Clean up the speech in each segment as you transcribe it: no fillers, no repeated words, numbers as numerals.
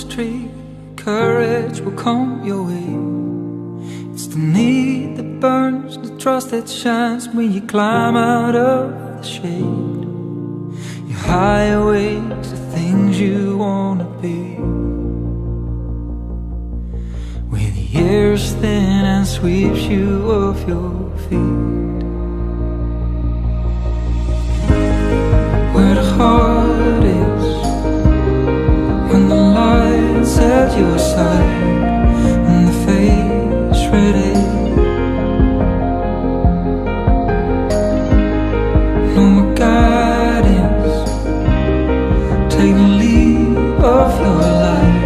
Tree, courage will come your way. It's the need that burns, the trust that shines when you climb out of the shade. Your highways, the things you wanna be. Where the air's thin and sweeps you off your feet. Where the heart is, when the light's at your side and the face ready. No more guidance, take the lead of your life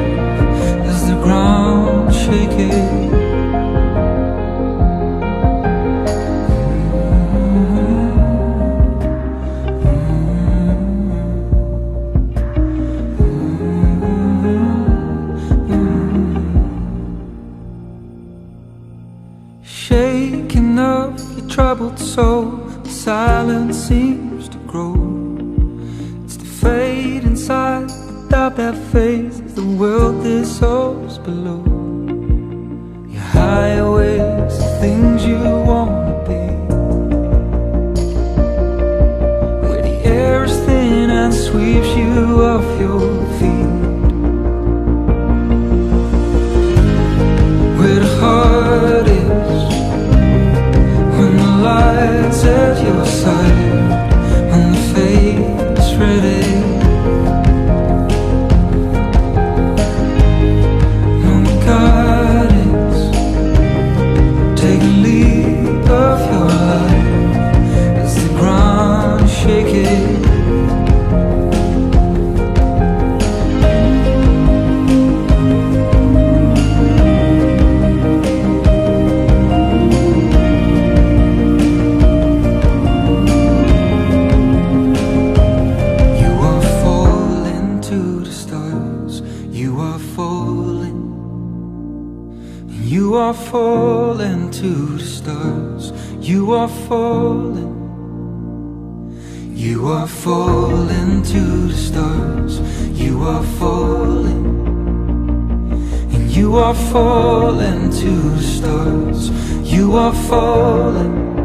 as the ground shaking. Shaking up your troubled soul, the silence seems to grow. It's the fade inside, without that faith, the world dissolves below. Your highways, the things you wanna be. Where the air is thin and sweeps you off your feet. Where the heart is, when the light's at your side and the fate's ready. No more guidance, take a leap of your life as the ground shaking. You are falling to the stars. You are falling. You are falling to the stars. You are falling. And you are falling to the stars. You are falling.